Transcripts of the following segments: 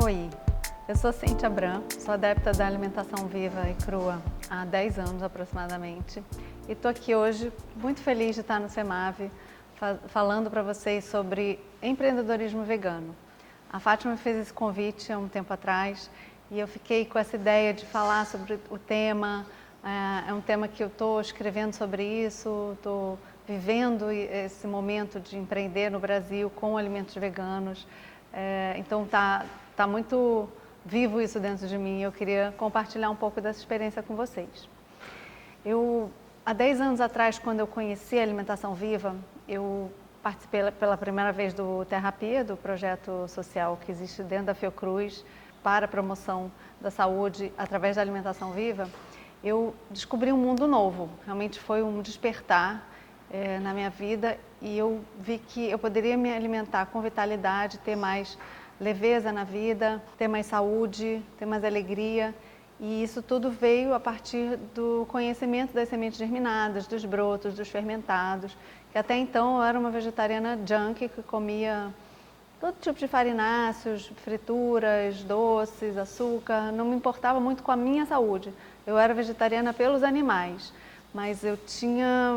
Oi, eu sou Cíntia Bran, sou adepta da alimentação viva e crua há 10 anos aproximadamente e estou aqui hoje muito feliz de estar no CEMAV falando para vocês sobre empreendedorismo vegano. A Fátima me fez esse convite há um tempo atrás e eu fiquei com essa ideia de falar sobre o tema. É um tema que eu estou escrevendo sobre isso, estou vivendo esse momento de empreender no Brasil com alimentos veganos. Então tá muito vivo isso dentro de mim e eu queria compartilhar um pouco dessa experiência com vocês. Há 10 anos atrás, quando eu conheci a alimentação viva, eu participei pela primeira vez do Terrapia, do projeto social que existe dentro da Fiocruz para a promoção da saúde através da alimentação viva. Eu descobri um mundo novo, realmente foi um despertar na minha vida e eu vi que eu poderia me alimentar com vitalidade, ter mais leveza na vida, ter mais saúde, ter mais alegria. E isso tudo veio a partir do conhecimento das sementes germinadas, dos brotos, dos fermentados, que até então eu era uma vegetariana junkie que comia todo tipo de farináceos, frituras, doces, açúcar, não me importava muito com a minha saúde. Eu era vegetariana pelos animais, mas eu tinha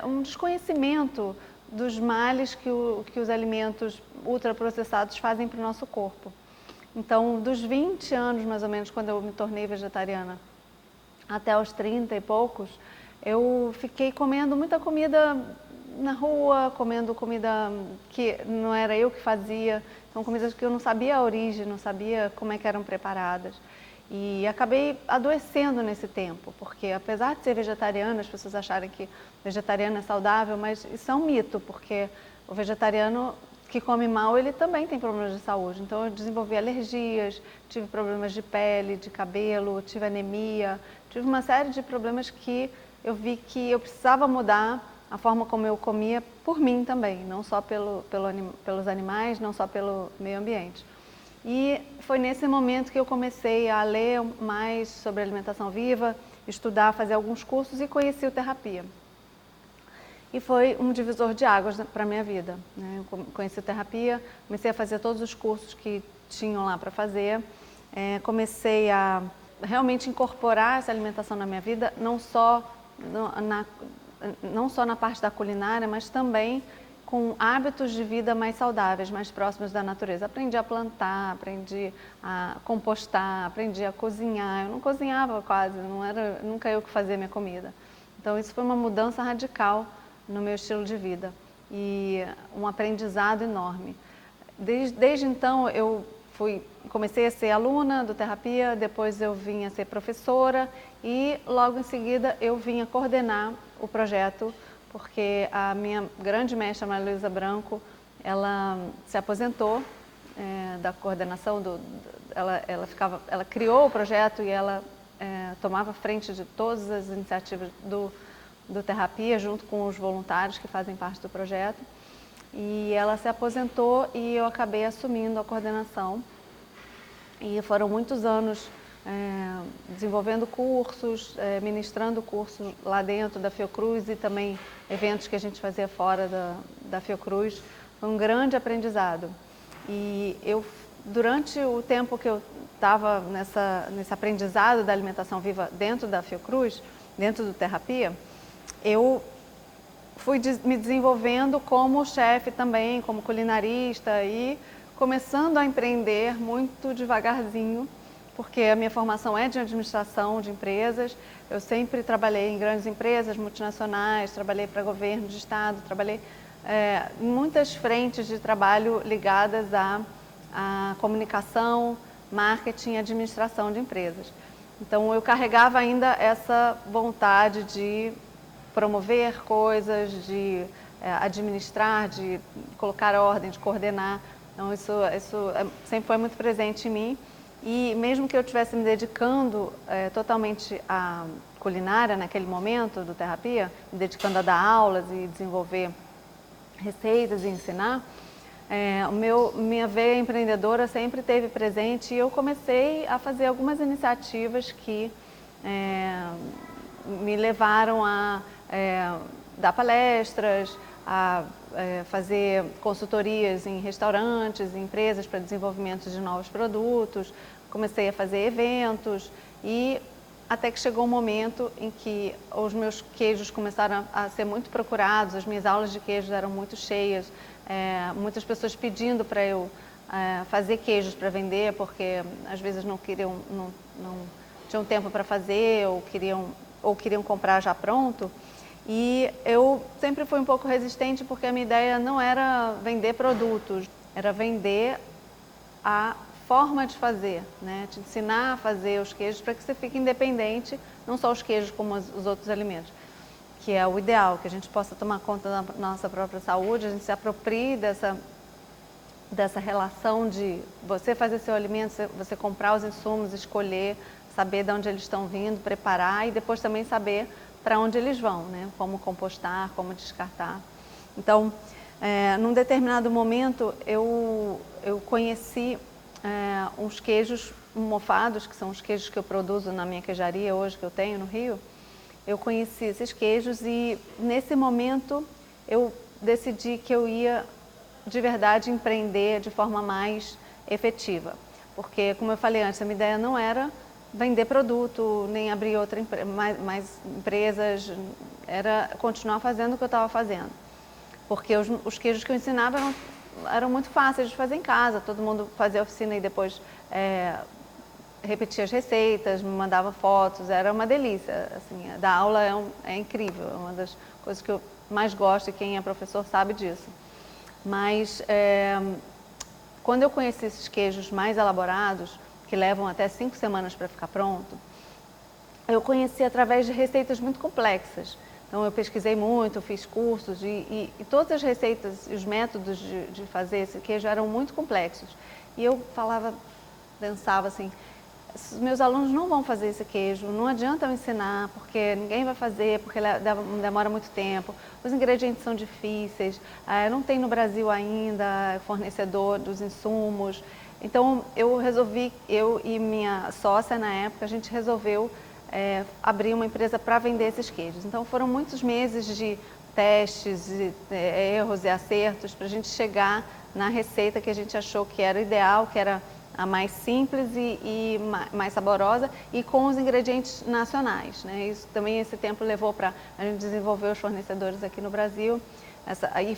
um desconhecimento dos males que os alimentos ultraprocessados fazem para o nosso corpo. Então, dos 20 anos, mais ou menos, quando eu me tornei vegetariana, até os 30 e poucos, eu fiquei comendo muita comida na rua, comendo comida que não era eu que fazia, são comidas que eu não sabia a origem, não sabia como é que eram preparadas. E acabei adoecendo nesse tempo, porque apesar de ser vegetariana, as pessoas acharem que vegetariano é saudável, mas isso é um mito, porque o vegetariano que come mal, ele também tem problemas de saúde. Então eu desenvolvi alergias, tive problemas de pele, de cabelo, tive anemia, tive uma série de problemas que eu vi que eu precisava mudar a forma como eu comia por mim também, não só pelos animais, não só pelo meio ambiente. E foi nesse momento que eu comecei a ler mais sobre alimentação viva, estudar, fazer alguns cursos e conheci o Terrapia. E foi um divisor de águas para a minha vida, né? Eu conheci o Terrapia, comecei a fazer todos os cursos que tinham lá para fazer, comecei a realmente incorporar essa alimentação na minha vida, não só na parte da culinária, mas também com hábitos de vida mais saudáveis, mais próximos da natureza. Aprendi a plantar, aprendi a compostar, aprendi a cozinhar. Eu não cozinhava quase, não era nunca eu que fazia minha comida. Então isso foi uma mudança radical no meu estilo de vida e um aprendizado enorme. Desde então eu comecei a ser aluna do Terrapia, depois eu vim a ser professora e logo em seguida eu vim a coordenar o projeto, porque a minha grande mestra, Maria Luísa Branco, ela se aposentou da coordenação, ela criou o projeto e ela tomava frente de todas as iniciativas do Terrapia, junto com os voluntários que fazem parte do projeto. E ela se aposentou e eu acabei assumindo a coordenação. E foram muitos anos desenvolvendo cursos, ministrando cursos lá dentro da Fiocruz e também eventos que a gente fazia fora da Fiocruz. Foi um grande aprendizado. E durante o tempo que eu estava nesse aprendizado da alimentação viva dentro da Fiocruz, dentro do Terrapia, eu fui me desenvolvendo como chefe também, como culinarista e começando a empreender muito devagarzinho, porque a minha formação é de administração de empresas. Eu sempre trabalhei em grandes empresas multinacionais, trabalhei para governo de estado, trabalhei em muitas frentes de trabalho ligadas à comunicação, marketing e administração de empresas. Então eu carregava ainda essa vontade de promover coisas, de administrar, de colocar ordem, de coordenar. Então isso sempre foi muito presente em mim. E mesmo que eu estivesse me dedicando totalmente à culinária naquele momento do Terrapia, me dedicando a dar aulas e desenvolver receitas e ensinar, minha veia empreendedora sempre esteve presente e eu comecei a fazer algumas iniciativas que me levaram a dar palestras, fazer consultorias em restaurantes, em empresas para desenvolvimento de novos produtos, comecei a fazer eventos e até que chegou um momento em que os meus queijos começaram a ser muito procurados, as minhas aulas de queijos eram muito cheias, muitas pessoas pedindo para eu fazer queijos para vender, porque às vezes não tinham tempo para fazer ou queriam comprar já pronto. E eu sempre fui um pouco resistente porque a minha ideia não era vender produtos, era vender a forma de fazer, né? Te ensinar a fazer os queijos para que você fique independente, não só os queijos como os outros alimentos, que é o ideal, que a gente possa tomar conta da nossa própria saúde, a gente se aproprie dessa relação de você fazer seu alimento, você comprar os insumos, escolher, saber de onde eles estão vindo, preparar e depois também saber para onde eles vão, né? Como compostar, como descartar. Então, num determinado momento, eu conheci uns queijos mofados, que são os queijos que eu produzo na minha queijaria hoje, que eu tenho no Rio. Eu conheci esses queijos e, nesse momento, eu decidi que eu ia, de verdade, empreender de forma mais efetiva. Porque, como eu falei antes, a minha ideia não era vender produto, nem abrir mais empresas, era continuar fazendo o que eu estava fazendo. Porque os queijos que eu ensinava eram muito fáceis de fazer em casa, todo mundo fazia oficina e depois repetia as receitas, me mandava fotos, era uma delícia. Assim, dar aula é incrível, é uma das coisas que eu mais gosto e quem é professor sabe disso. Mas quando eu conheci esses queijos mais elaborados, que levam até 5 semanas para ficar pronto, eu conheci através de receitas muito complexas. Então eu pesquisei muito, fiz cursos e todas as receitas e os métodos de fazer esse queijo eram muito complexos. E eu pensava assim, meus alunos não vão fazer esse queijo, não adianta eu ensinar, porque ninguém vai fazer, porque demora muito tempo, os ingredientes são difíceis, não tem no Brasil ainda fornecedor dos insumos. Então eu e minha sócia na época, a gente resolveu abrir uma empresa para vender esses queijos. Então foram muitos meses de testes, erros e acertos para a gente chegar na receita que a gente achou que era ideal, que era a mais simples e mais saborosa e com os ingredientes nacionais, né? Isso também, esse tempo levou para a gente desenvolver os fornecedores aqui no Brasil. Aí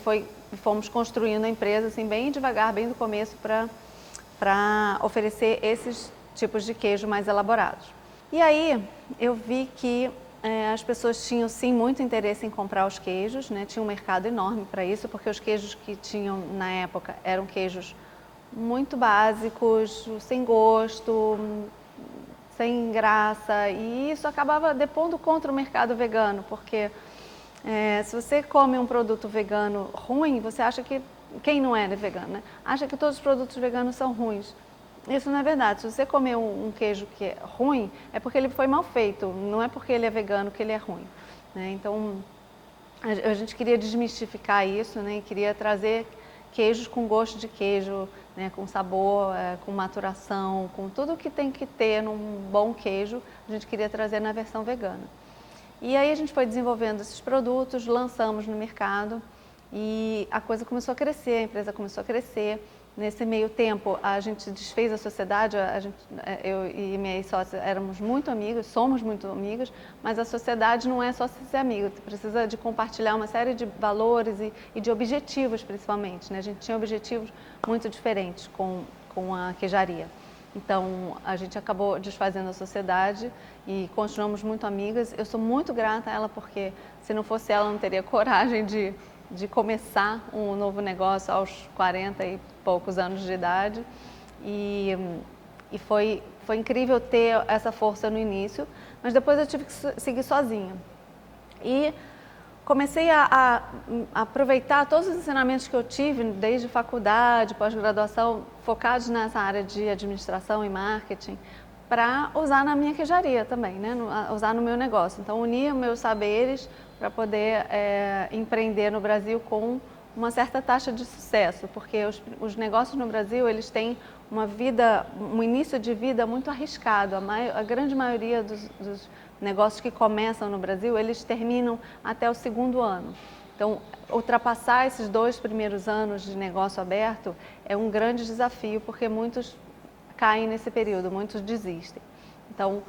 fomos construindo a empresa assim, bem devagar, bem do começo, para oferecer esses tipos de queijo mais elaborados. E aí eu vi que as pessoas tinham sim muito interesse em comprar os queijos, né? Tinha um mercado enorme para isso, porque os queijos que tinham na época eram queijos muito básicos, sem gosto, sem graça, e isso acabava depondo contra o mercado vegano, porque se você come um produto vegano ruim, você acha que, quem não é vegano, né? Acha que todos os produtos veganos são ruins. Isso não é verdade. Se você comer um queijo que é ruim, é porque ele foi mal feito, não é porque ele é vegano que ele é ruim, né? Então, a gente queria desmistificar isso, né? E queria trazer queijos com gosto de queijo, né? Com sabor, com maturação, com tudo que tem que ter num bom queijo, a gente queria trazer na versão vegana. E aí a gente foi desenvolvendo esses produtos, lançamos no mercado e a coisa começou a crescer, a empresa começou a crescer. Nesse meio tempo, a gente desfez a sociedade, eu e minha ex-sócia éramos muito amigos, somos muito amigas, mas a sociedade não é só ser amigo, você precisa de compartilhar uma série de valores e de objetivos, principalmente, né? A gente tinha objetivos muito diferentes com a queijaria. Então, a gente acabou desfazendo a sociedade e continuamos muito amigas. Eu sou muito grata a ela, porque se não fosse ela, eu não teria coragem de começar um novo negócio aos 40 e poucos anos de idade. E foi incrível ter essa força no início, mas depois eu tive que seguir sozinha. E comecei a aproveitar todos os ensinamentos que eu tive, desde faculdade, pós-graduação, focados nessa área de administração e marketing, para usar na minha queijaria também, né? Usar no meu negócio. Então, unir meus saberes para poder empreender no Brasil com uma certa taxa de sucesso, porque os negócios no Brasil, eles têm um início de vida muito arriscado. A grande maioria dos negócios que começam no Brasil, eles terminam até o 2º ano. Então, ultrapassar esses 2 primeiros anos de negócio aberto é um grande desafio, porque muitos caem nesse período, muitos desistem. Então,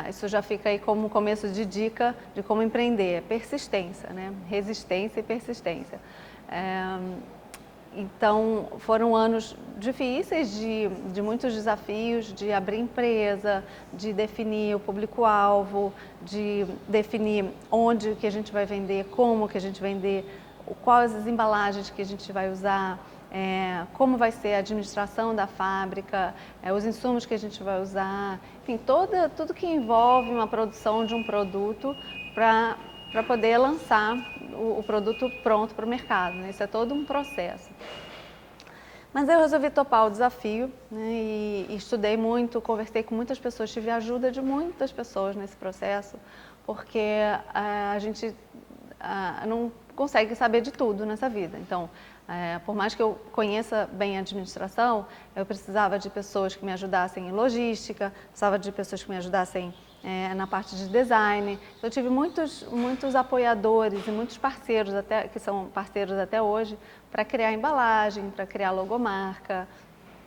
isso já fica aí como começo de dica de como empreender, persistência, né? Resistência e persistência. Então, foram anos difíceis de muitos desafios, de abrir empresa, de definir o público-alvo, de definir onde que a gente vai vender, como que a gente vai vender, quais as embalagens que a gente vai usar, como vai ser a administração da fábrica, os insumos que a gente vai usar, enfim, tudo que envolve uma produção de um produto para poder lançar o produto pronto para o mercado, né? Isso é todo um processo. Mas eu resolvi topar o desafio, né? E estudei muito, conversei com muitas pessoas, tive a ajuda de muitas pessoas nesse processo, porque a gente não consegue saber de tudo nessa vida. Então, por mais que eu conheça bem a administração, eu precisava de pessoas que me ajudassem em logística, precisava de pessoas que me ajudassem na parte de design. Eu tive muitos apoiadores e muitos parceiros, que são parceiros até hoje, para criar embalagem, para criar logomarca.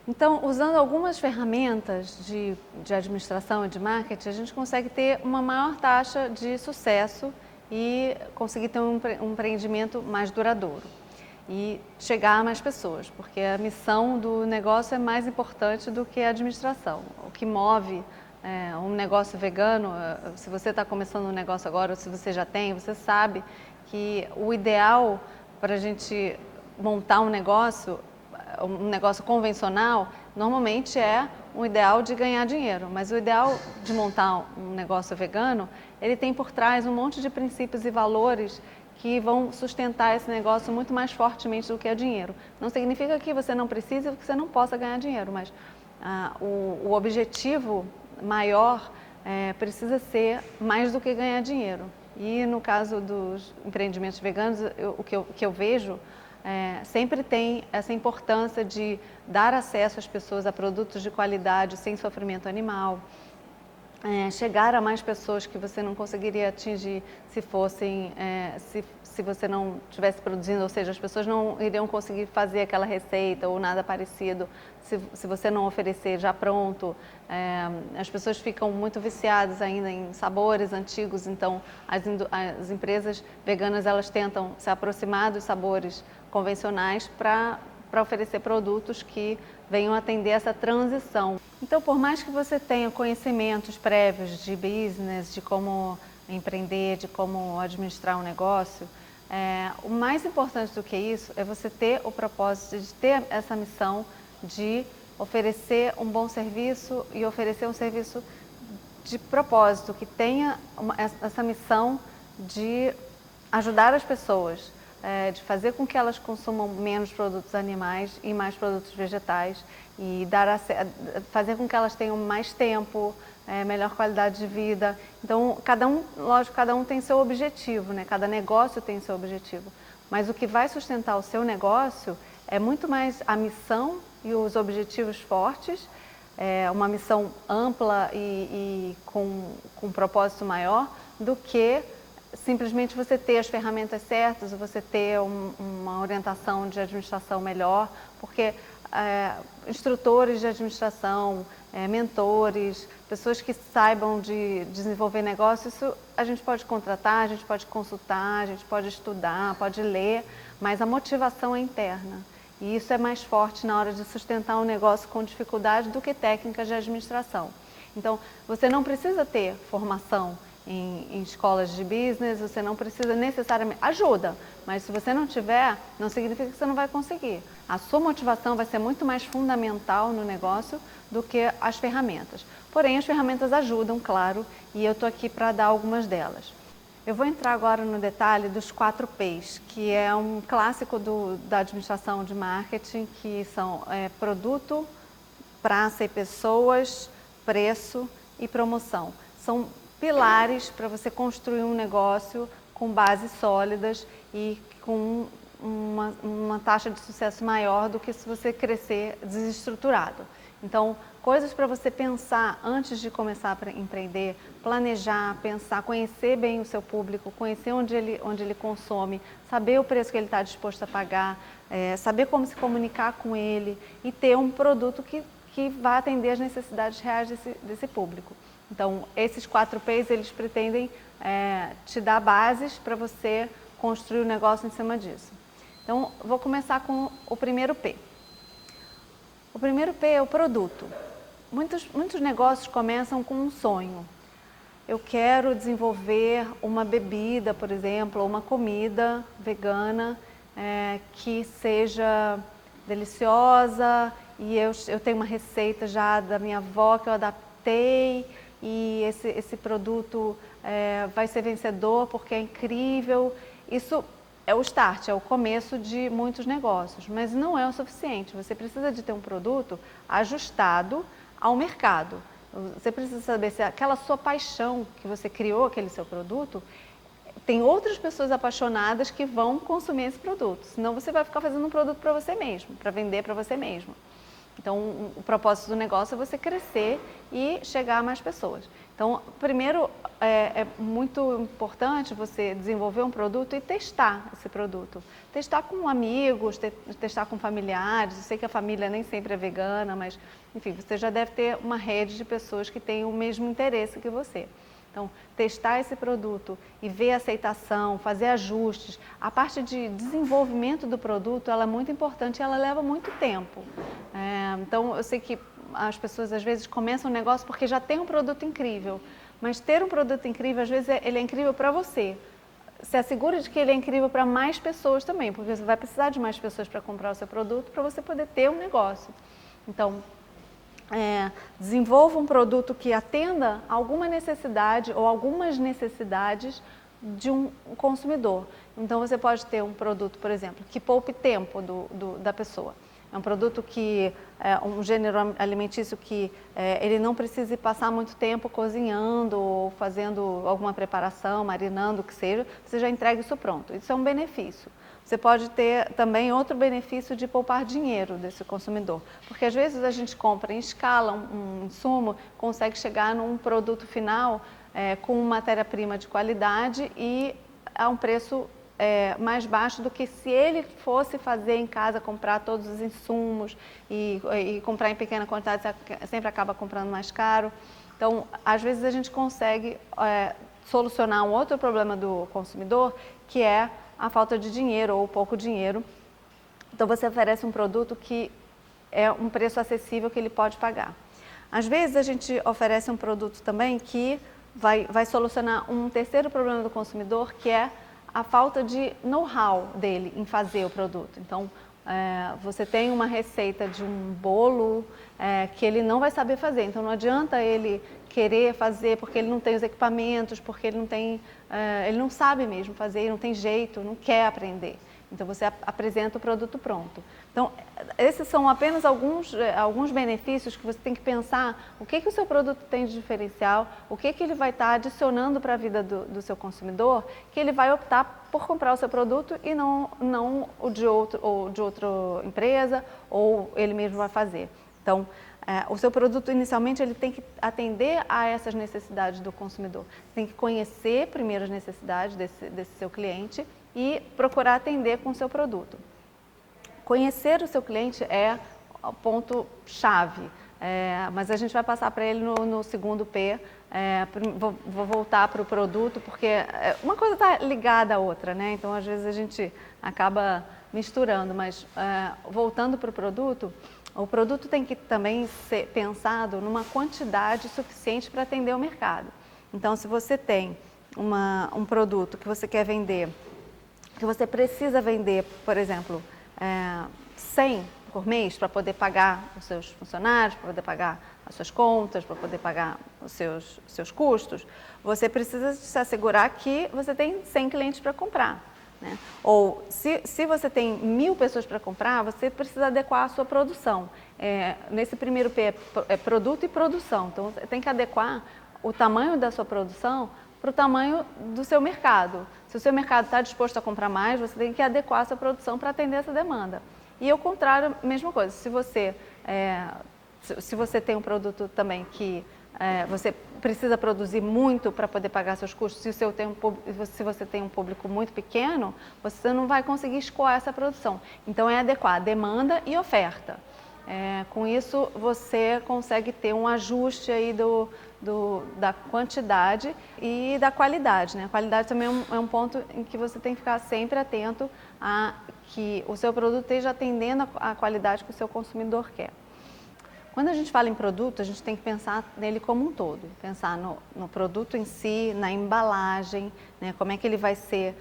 Então, usando algumas ferramentas de administração e de marketing, a gente consegue ter uma maior taxa de sucesso e conseguir ter um empreendimento mais duradouro e chegar a mais pessoas, porque a missão do negócio é mais importante do que a administração. O que move um negócio vegano, se você está começando um negócio agora ou se você já tem, você sabe que o ideal para a gente montar um negócio convencional, normalmente é um ideal de ganhar dinheiro, mas o ideal de montar um negócio vegano, ele tem por trás um monte de princípios e valores que vão sustentar esse negócio muito mais fortemente do que o dinheiro. Não significa que você não precise ou que você não possa ganhar dinheiro, mas o objetivo maior precisa ser mais do que ganhar dinheiro. E no caso dos empreendimentos veganos, o que eu vejo sempre tem essa importância de dar acesso às pessoas a produtos de qualidade sem sofrimento animal, chegar a mais pessoas que você não conseguiria atingir se você não estivesse produzindo, ou seja, as pessoas não iriam conseguir fazer aquela receita ou nada parecido se você não oferecer já pronto. As pessoas ficam muito viciadas ainda em sabores antigos, então as empresas veganas elas tentam se aproximar dos sabores convencionais para oferecer produtos que venham atender essa transição. Então, por mais que você tenha conhecimentos prévios de business, de como empreender, de como administrar um negócio, o mais importante do que isso é você ter o propósito de ter essa missão de oferecer um bom serviço e oferecer um serviço de propósito, que tenha essa missão de ajudar as pessoas, de fazer com que elas consumam menos produtos animais e mais produtos vegetais e fazer com que elas tenham mais tempo, melhor qualidade de vida. Então, cada um tem seu objetivo, né? Cada negócio tem seu objetivo. Mas o que vai sustentar o seu negócio é muito mais a missão e os objetivos fortes, uma missão ampla e com um propósito maior, do que simplesmente você ter as ferramentas certas, você ter uma orientação de administração melhor, porque instrutores de administração, mentores, pessoas que saibam de desenvolver negócios, isso a gente pode contratar, a gente pode consultar, a gente pode estudar, pode ler, mas a motivação é interna. E isso é mais forte na hora de sustentar um negócio com dificuldade do que técnicas de administração. Então, você não precisa ter formação em escolas de business, você não precisa necessariamente, ajuda, mas se você não tiver, não significa que você não vai conseguir. A sua motivação vai ser muito mais fundamental no negócio do que as ferramentas. Porém, as ferramentas ajudam, claro, e eu estou aqui para dar algumas delas. Eu vou entrar agora no detalhe dos 4 P's, que é um clássico da administração de marketing, que são produto, praça e pessoas, preço e promoção. São pilares para você construir um negócio com bases sólidas e com uma taxa de sucesso maior do que se você crescer desestruturado. Então, coisas para você pensar antes de começar a empreender, planejar, pensar, conhecer bem o seu público, conhecer onde ele consome, saber o preço que ele está disposto a pagar, saber como se comunicar com ele e ter um produto que vai atender as necessidades reais desse público. Então, esses 4 P's, eles pretendem te dar bases para você construir o negócio em cima disso. Então, vou começar com o primeiro P. O primeiro P é o produto. Muitos negócios começam com um sonho. Eu quero desenvolver uma bebida, por exemplo, ou uma comida vegana que seja deliciosa e eu tenho uma receita já da minha avó que eu adaptei e esse produto vai ser vencedor porque é incrível. Isso é o start, é o começo de muitos negócios, mas não é o suficiente. Você precisa de ter um produto ajustado ao mercado. Você precisa saber se aquela sua paixão que você criou, aquele seu produto, tem outras pessoas apaixonadas que vão consumir esse produto. Senão você vai ficar fazendo um produto para você mesmo, para vender para você mesmo. Então, o propósito do negócio é você crescer e chegar a mais pessoas. Então, primeiro, é muito importante você desenvolver um produto e testar esse produto. Testar com amigos, testar com familiares. Eu sei que a família nem sempre é vegana, mas, enfim, você já deve ter uma rede de pessoas que têm o mesmo interesse que você. Então, testar esse produto e ver a aceitação, fazer ajustes. A parte de desenvolvimento do produto, ela é muito importante e ela leva muito tempo. Então, eu sei que as pessoas às vezes começam um negócio porque já tem um produto incrível. Mas ter um produto incrível, às vezes, ele é incrível para você. Se assegure de que ele é incrível para mais pessoas também, porque você vai precisar de mais pessoas para comprar o seu produto para você poder ter um negócio. Então, desenvolva um produto que atenda alguma necessidade ou algumas necessidades de um consumidor. Então, você pode ter um produto, por exemplo, que poupe tempo da pessoa. É um produto que é um gênero alimentício que ele não precise passar muito tempo cozinhando ou fazendo alguma preparação, marinando, o que seja, você já entrega isso pronto. Isso é um benefício. Você pode ter também outro benefício de poupar dinheiro desse consumidor, porque às vezes a gente compra em escala um insumo, consegue chegar num produto final com matéria-prima de qualidade e a um preço mais baixo do que se ele fosse fazer em casa, comprar todos os insumos e comprar em pequena quantidade, você sempre acaba comprando mais caro. Então, às vezes a gente consegue solucionar um outro problema do consumidor, que é a falta de dinheiro ou pouco dinheiro. Então, você oferece um produto que é um preço acessível que ele pode pagar. Às vezes, a gente oferece um produto também que vai solucionar um terceiro problema do consumidor, que é a falta de know-how dele em fazer o produto. Então, você tem uma receita de um bolo que ele não vai saber fazer. Então, não adianta ele querer fazer porque ele não tem os equipamentos, porque ele não sabe mesmo fazer, não tem jeito, não quer aprender. Então, você apresenta o produto pronto. Então, esses são apenas alguns benefícios que você tem que pensar o que o seu produto tem de diferencial, o que ele vai estar adicionando para a vida do seu consumidor, que ele vai optar por comprar o seu produto e não o de outra empresa, ou ele mesmo vai fazer. Então, o seu produto, inicialmente, ele tem que atender a essas necessidades do consumidor. Você tem que conhecer primeiro as necessidades desse seu cliente e procurar atender com o seu produto. Conhecer o seu cliente é o ponto-chave, mas a gente vai passar para ele no segundo P. Vou voltar para o produto, porque uma coisa está ligada à outra, né? Então, às vezes, a gente acaba misturando, mas voltando para o produto tem que também ser pensado numa quantidade suficiente para atender o mercado. Então, se você tem um produto que você quer vender, que você precisa vender, por exemplo, 100 por mês para poder pagar os seus funcionários, para poder pagar as suas contas, para poder pagar os seus custos, você precisa se assegurar que você tem 100 clientes para comprar. Né? Ou se você tem 1000 pessoas para comprar, você precisa adequar a sua produção. Nesse primeiro P é produto e produção. Então, você tem que adequar o tamanho da sua produção para o tamanho do seu mercado. Se o seu mercado está disposto a comprar mais, você tem que adequar a sua produção para atender essa demanda. E ao contrário, mesma coisa, se você Se você tem um produto também que você precisa produzir muito para poder pagar seus custos, se você tem um público muito pequeno, você não vai conseguir escoar essa produção. Então é adequar demanda e oferta. Com isso você consegue ter um ajuste aí da quantidade e da qualidade, né? A qualidade também é um ponto em que você tem que ficar sempre atento a que o seu produto esteja atendendo a qualidade que o seu consumidor quer. Quando a gente fala em produto, a gente tem que pensar nele como um todo, pensar no produto em si, na embalagem, né, como é que ele vai ser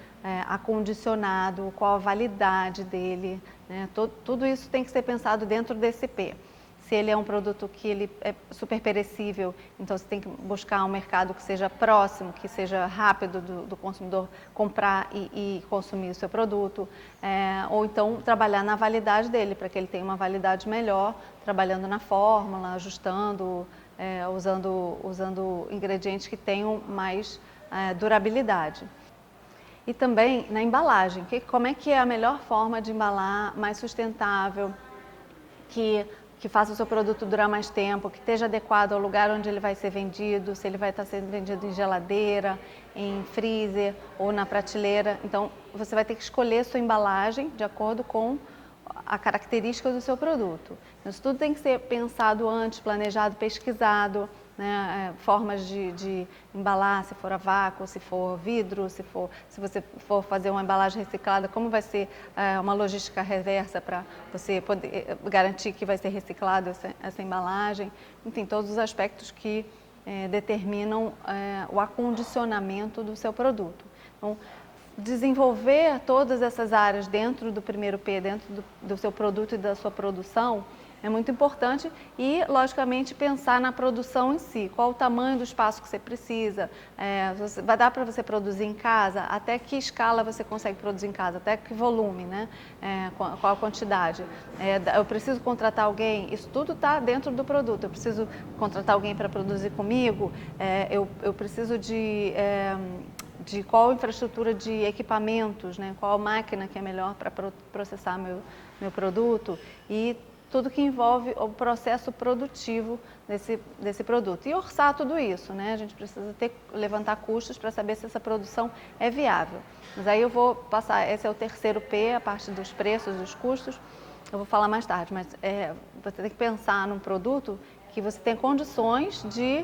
acondicionado, qual a validade dele, né, tudo isso tem que ser pensado dentro desse P. Se ele é um produto que ele é super perecível, então você tem que buscar um mercado que seja próximo, que seja rápido do consumidor comprar e consumir o seu produto, ou então trabalhar na validade dele, para que ele tenha uma validade melhor, trabalhando na fórmula, ajustando, usando ingredientes que tenham mais durabilidade. E também na embalagem, como é que é a melhor forma de embalar mais sustentável, que faça o seu produto durar mais tempo, que esteja adequado ao lugar onde ele vai ser vendido, se ele vai estar sendo vendido em geladeira, em freezer ou na prateleira. Então, você vai ter que escolher sua embalagem de acordo com a característica do seu produto. Então, isso tudo tem que ser pensado antes, planejado, pesquisado, né? Formas de embalar, se for a vácuo, se for vidro, se você for fazer uma embalagem reciclada, como vai ser uma logística reversa para você poder garantir que vai ser reciclado essa embalagem. Enfim, todos os aspectos que determinam o acondicionamento do seu produto. Então, desenvolver todas essas áreas dentro do primeiro P, dentro do seu produto e da sua produção, é muito importante e, logicamente, pensar na produção em si. Qual o tamanho do espaço que você precisa? Vai dar para você produzir em casa? Até que escala você consegue produzir em casa? Até que volume, né? Qual a quantidade? Eu preciso contratar alguém? Isso tudo está dentro do produto. Eu preciso contratar alguém para produzir comigo? Eu preciso de qual infraestrutura de equipamentos, né? Qual máquina que é melhor para processar meu produto e tudo que envolve o processo produtivo desse produto. E orçar tudo isso, né? A gente precisa levantar custos para saber se essa produção é viável. Mas aí eu vou passar, esse é o terceiro P, a parte dos preços, dos custos, eu vou falar mais tarde, mas você tem que pensar num produto que você tem condições de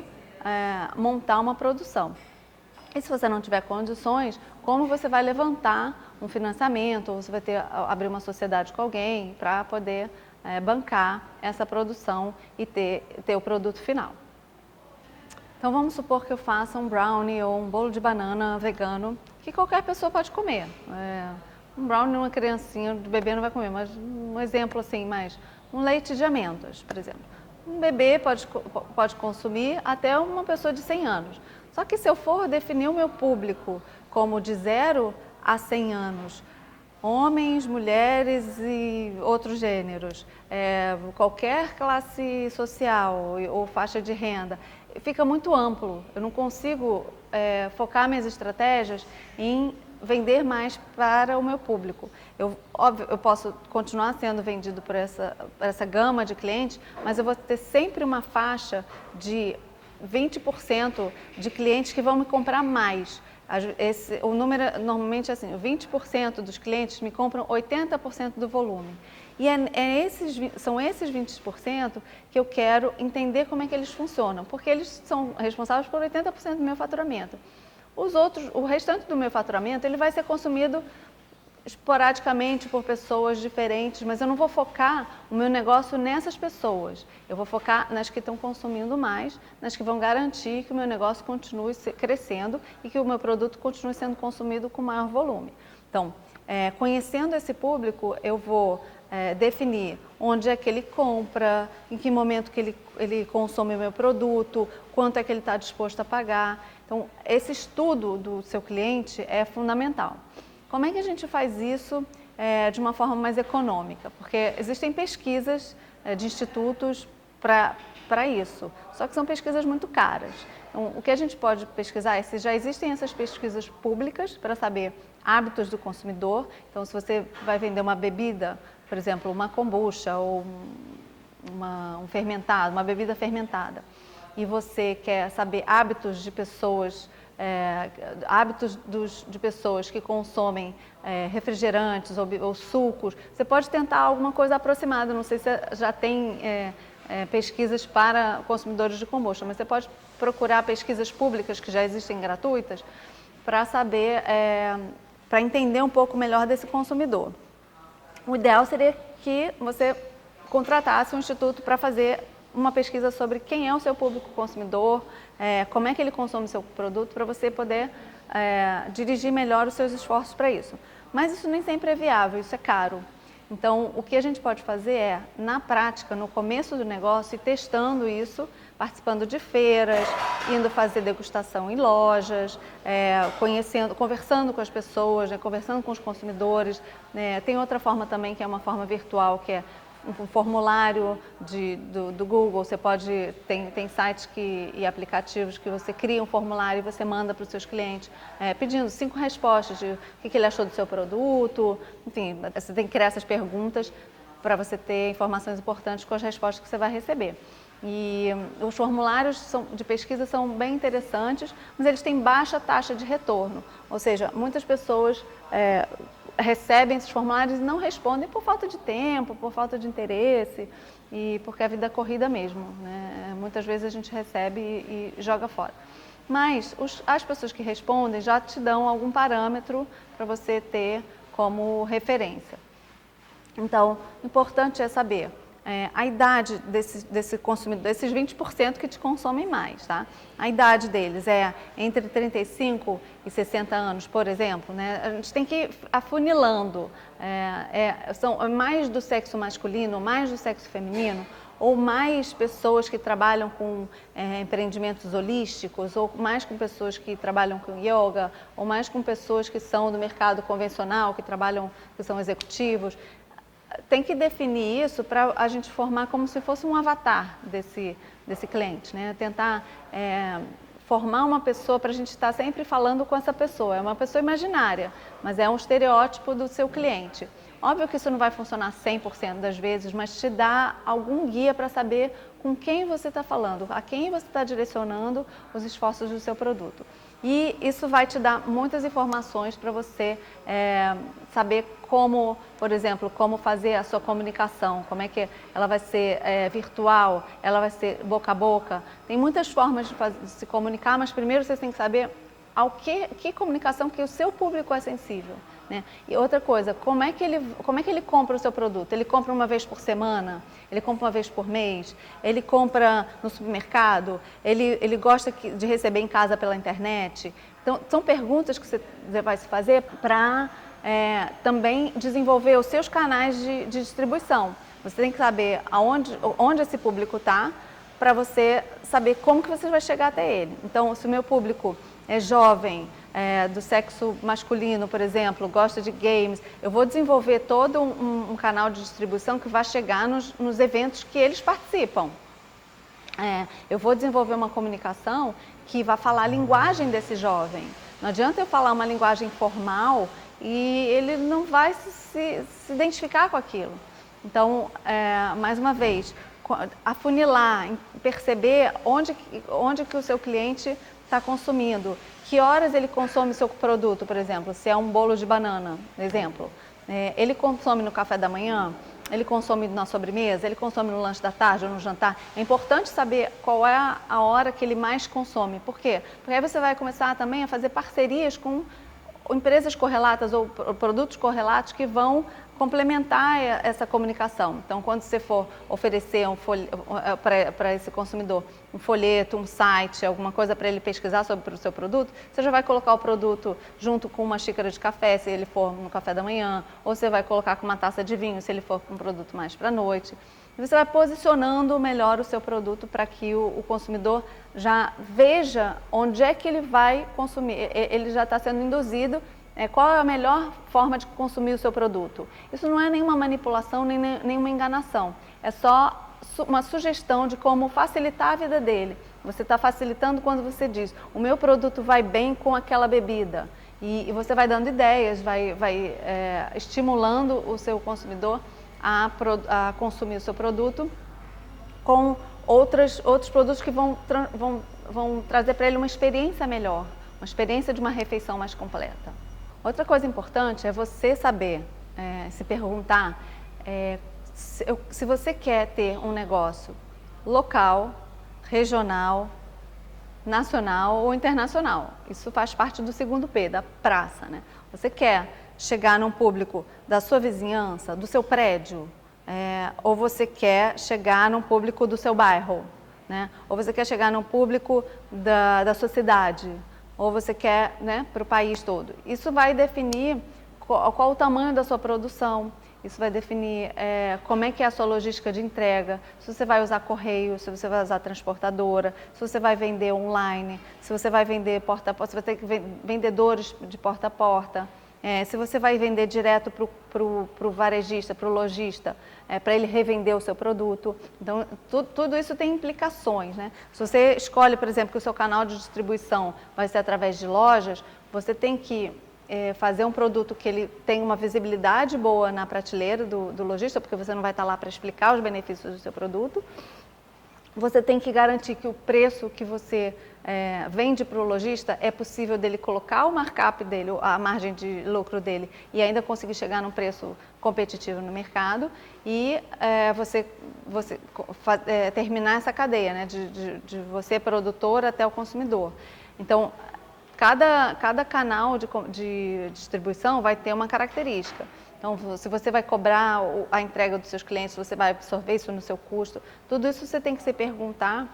montar uma produção. E se você não tiver condições, como você vai levantar um financiamento, ou você vai abrir uma sociedade com alguém para poder bancar essa produção e ter o produto final. Então vamos supor que eu faça um brownie ou um bolo de banana vegano, que qualquer pessoa pode comer. Um brownie uma criancinha, de bebê não vai comer, mas um exemplo assim, um leite de amêndoas, por exemplo. Um bebê pode consumir até uma pessoa de 100 anos. Só que se eu for definir o meu público como de 0 a 100 anos, homens, mulheres e outros gêneros, qualquer classe social ou faixa de renda, fica muito amplo. Eu não consigo focar minhas estratégias em vender mais para o meu público. Óbvio, eu posso continuar sendo vendido por essa gama de clientes, mas eu vou ter sempre uma faixa de 20% de clientes que vão me comprar mais. O número normalmente é assim, 20% dos clientes me compram 80% do volume. E são esses 20% que eu quero entender como é que eles funcionam, porque eles são responsáveis por 80% do meu faturamento. O restante do meu faturamento, ele vai ser consumido esporadicamente por pessoas diferentes, mas eu não vou focar o meu negócio nessas pessoas. Eu vou focar nas que estão consumindo mais, nas que vão garantir que o meu negócio continue crescendo e que o meu produto continue sendo consumido com maior volume. Então, conhecendo esse público, eu vou definir onde é que ele compra, em que momento que ele consome o meu produto, quanto é que ele está disposto a pagar. Então, esse estudo do seu cliente é fundamental. Como é que a gente faz isso de uma forma mais econômica? Porque existem pesquisas de institutos para isso, só que são pesquisas muito caras. Então, o que a gente pode pesquisar é se já existem essas pesquisas públicas para saber hábitos do consumidor. Então, se você vai vender uma bebida, por exemplo, uma kombucha ou um fermentado, uma bebida fermentada, e você quer saber hábitos de pessoas, de pessoas que consomem refrigerantes ou sucos, você pode tentar alguma coisa aproximada. Não sei se já tem pesquisas para consumidores de kombucha, mas você pode procurar pesquisas públicas que já existem gratuitas para saber, para entender um pouco melhor desse consumidor. O ideal seria que você contratasse um instituto para fazer uma pesquisa sobre quem é o seu público consumidor, como é que ele consome o seu produto, para você poder dirigir melhor os seus esforços para isso. Mas isso nem sempre é viável, isso é caro. Então, o que a gente pode fazer é, na prática, no começo do negócio, ir testando isso, participando de feiras, indo fazer degustação em lojas, conversando com as pessoas, conversando com os consumidores. Tem outra forma também, que é uma forma virtual, que é um formulário do Google. Você pode, tem sites e aplicativos que você cria um formulário e você manda para os seus clientes, pedindo 5 respostas de o que ele achou do seu produto. Enfim, você tem que criar essas perguntas para você ter informações importantes com as respostas que você vai receber. E os formulários de pesquisa são bem interessantes, mas eles têm baixa taxa de retorno. Ou seja, muitas pessoas recebem esses formulários e não respondem por falta de tempo, por falta de interesse e porque a vida é corrida mesmo, né? Muitas vezes a gente recebe e joga fora. Mas as pessoas que respondem já te dão algum parâmetro para você ter como referência. Então, o importante é saber a idade desse consumidor, desses 20% que te consomem mais, tá? A idade deles é entre 35 e 60 anos, por exemplo, né? A gente tem que ir afunilando, são mais do sexo masculino, mais do sexo feminino, ou mais pessoas que trabalham com empreendimentos holísticos, ou mais com pessoas que trabalham com yoga, ou mais com pessoas que são do mercado convencional, que são executivos. Tem que definir isso para a gente formar como se fosse um avatar desse cliente, né? Tentar formar uma pessoa para a gente estar sempre falando com essa pessoa. É uma pessoa imaginária, mas é um estereótipo do seu cliente. Óbvio que isso não vai funcionar 100% das vezes, mas te dá algum guia para saber com quem você está falando, a quem você está direcionando os esforços do seu produto. E isso vai te dar muitas informações para você saber como, por exemplo, como fazer a sua comunicação, como é que ela vai ser virtual, ela vai ser boca a boca. Tem muitas formas de se comunicar, mas primeiro você tem que saber que comunicação que o seu público é sensível, né? E outra coisa, como é que ele compra o seu produto? Ele compra uma vez por semana? Ele compra uma vez por mês? Ele compra no supermercado? Ele gosta de receber em casa pela internet? Então, são perguntas que você vai se fazer para também desenvolver os seus canais de distribuição. Você tem que saber onde esse público está, para você saber como que você vai chegar até ele. Então, se o meu público é jovem, do sexo masculino, por exemplo, gosta de games, eu vou desenvolver todo um canal de distribuição que vai chegar nos eventos que eles participam. Eu vou desenvolver uma comunicação que vai falar a linguagem desse jovem. Não adianta eu falar uma linguagem formal e ele não vai se identificar com aquilo. Então, mais uma vez, afunilar, perceber onde que o seu cliente está consumindo, que horas ele consome seu produto, por exemplo, se é um bolo de banana, exemplo. Ele consome no café da manhã, ele consome na sobremesa, ele consome no lanche da tarde ou no jantar. É importante saber qual é a hora que ele mais consome. Por quê? Porque aí você vai começar também a fazer parcerias com empresas correlatas ou produtos correlatos que vão complementar essa comunicação. Então, quando você for oferecer para esse consumidor um folheto, um site, alguma coisa para ele pesquisar sobre o seu produto, você já vai colocar o produto junto com uma xícara de café, se ele for no café da manhã, ou você vai colocar com uma taça de vinho, se ele for um produto mais para a noite. E você vai posicionando melhor o seu produto para que o consumidor já veja onde é que ele vai consumir. Ele já está sendo induzido qual é a melhor forma de consumir o seu produto. Isso não é nenhuma manipulação, nem nenhuma enganação. É só uma sugestão de como facilitar a vida dele. Você está facilitando quando você diz, o meu produto vai bem com aquela bebida. E você vai dando ideias, vai estimulando o seu consumidor a consumir o seu produto com outros produtos que vão trazer para ele uma experiência melhor, uma experiência de uma refeição mais completa. Outra coisa importante é você saber, se perguntar, se você quer ter um negócio local, regional, nacional ou internacional. Isso faz parte do segundo P, da praça, né? Você quer chegar num público da sua vizinhança, do seu prédio, ou você quer chegar num público do seu bairro, né? Ou você quer chegar num público da sua cidade, ou você quer, né, para o país todo. Isso vai definir qual o tamanho da sua produção, isso vai definir como é que é a sua logística de entrega, se você vai usar correio, se você vai usar transportadora, se você vai vender online, se você vai vender porta a porta, se você vai ter vendedores de porta a porta, se você vai vender direto para o varejista, para o lojista, para ele revender o seu produto. Então, tudo isso tem implicações, né? Se você escolhe, por exemplo, que o seu canal de distribuição vai ser através de lojas, você tem que fazer um produto que ele tenha uma visibilidade boa na prateleira do lojista, porque você não vai estar lá para explicar os benefícios do seu produto. Você tem que garantir que o preço que você vende para o lojista é possível dele colocar o markup dele, a margem de lucro dele, e ainda conseguir chegar num preço competitivo no mercado e terminar essa cadeia, né, de você produtor até o consumidor. Então, cada canal de distribuição vai ter uma característica. Então, se você vai cobrar a entrega dos seus clientes, se você vai absorver isso no seu custo, tudo isso você tem que se perguntar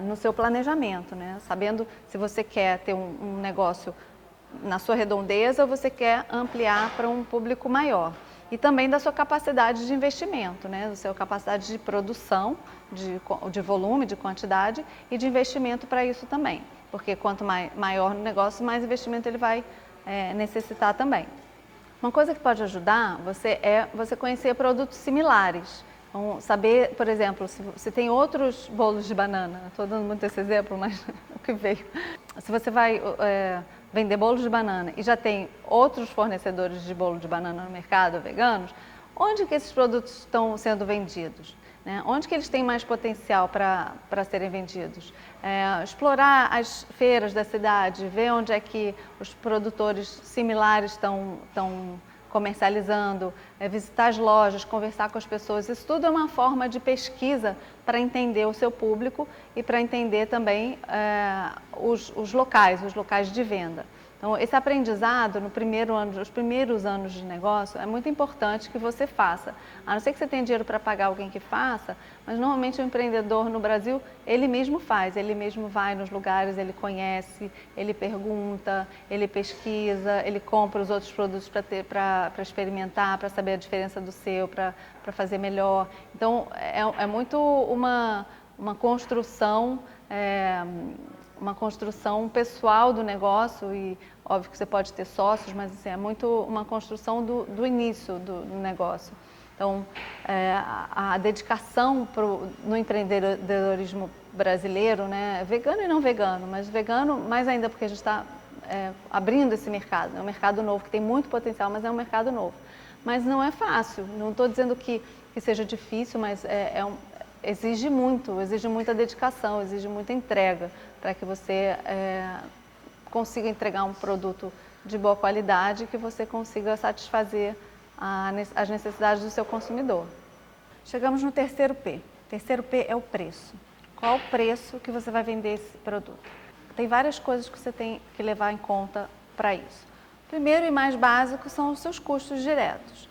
no seu planejamento, né? Sabendo se você quer ter um negócio na sua redondeza ou você quer ampliar para um público maior. E também da sua capacidade de investimento, né? Da sua capacidade de produção, de volume, de quantidade e de investimento para isso também. Porque quanto maior o negócio, mais investimento ele vai necessitar também. Uma coisa que pode ajudar você conhecer produtos similares. Então, saber, por exemplo, se tem outros bolos de banana. Estou dando muito esse exemplo, mas o que veio. Se você vai vender bolos de banana e já tem outros fornecedores de bolo de banana no mercado, veganos, onde que esses produtos estão sendo vendidos? Né? Onde que eles têm mais potencial para serem vendidos? Explorar as feiras da cidade, ver onde é que os produtores similares estão comercializando, visitar as lojas, conversar com as pessoas. Isso tudo é uma forma de pesquisa para entender o seu público e para entender também os locais de venda. Então, esse aprendizado nos primeiros anos de negócio é muito importante que você faça. A não ser que você tenha dinheiro para pagar alguém que faça, mas normalmente o empreendedor no Brasil, ele mesmo faz, ele mesmo vai nos lugares, ele conhece, ele pergunta, ele pesquisa, ele compra os outros produtos para experimentar, para saber a diferença do seu, para fazer melhor. Então, é muito uma construção pessoal do negócio e óbvio que você pode ter sócios, mas assim, é muito uma construção do início do negócio. Então, a dedicação no empreendedorismo brasileiro, né, vegano e não vegano, mas vegano mais ainda porque a gente está abrindo esse mercado. É um mercado novo que tem muito potencial, mas é um mercado novo. Mas não é fácil, não estou dizendo que seja difícil, mas exige muita dedicação, exige muita entrega para que você consiga entregar um produto de boa qualidade, que você consiga satisfazer as necessidades do seu consumidor. Chegamos no terceiro P. O terceiro P é o preço. Qual o preço que você vai vender esse produto? Tem várias coisas que você tem que levar em conta para isso. Primeiro e mais básico são os seus custos diretos.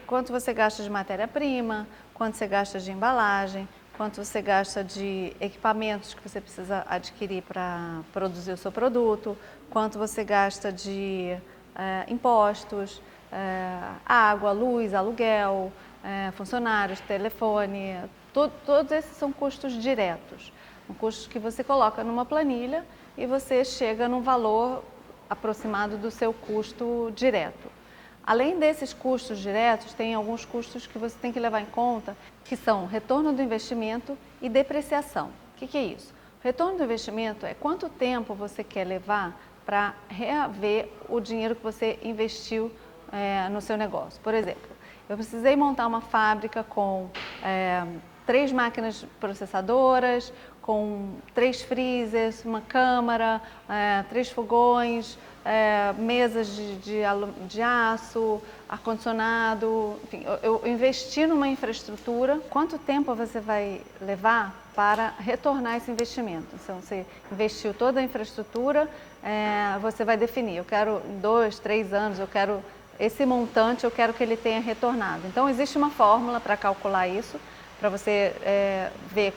Quanto você gasta de matéria-prima, quanto você gasta de embalagem, quanto você gasta de equipamentos que você precisa adquirir para produzir o seu produto, quanto você gasta de impostos, água, luz, aluguel, funcionários, telefone, todos esses são custos diretos. Custos que você coloca numa planilha e você chega num valor aproximado do seu custo direto. Além desses custos diretos, tem alguns custos que você tem que levar em conta, que são retorno do investimento e depreciação. O que é isso? O retorno do investimento é quanto tempo você quer levar para reaver o dinheiro que você investiu no seu negócio. Por exemplo, eu precisei montar uma fábrica com 3 máquinas processadoras, com 3 freezers, uma câmara, 3 fogões, mesas de aço, ar-condicionado, enfim, eu investi numa infraestrutura. Quanto tempo você vai levar para retornar esse investimento? Então, você investiu toda a infraestrutura, você vai definir, eu quero em 2, 3 anos, eu quero esse montante, eu quero que ele tenha retornado. Então, existe uma fórmula para calcular isso, para você ver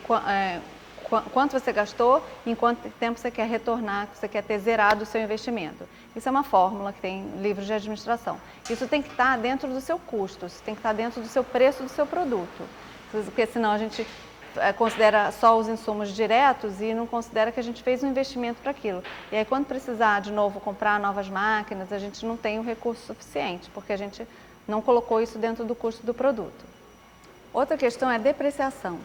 quanto você gastou e em quanto tempo você quer retornar, você quer ter zerado o seu investimento. Isso é uma fórmula que tem em livros de administração. Isso tem que estar dentro do seu custo, isso tem que estar dentro do seu preço do seu produto, porque senão a gente considera só os insumos diretos e não considera que a gente fez um investimento para aquilo. E aí quando precisar de novo comprar novas máquinas, a gente não tem o recurso suficiente, porque a gente não colocou isso dentro do custo do produto. Outra questão é a depreciação.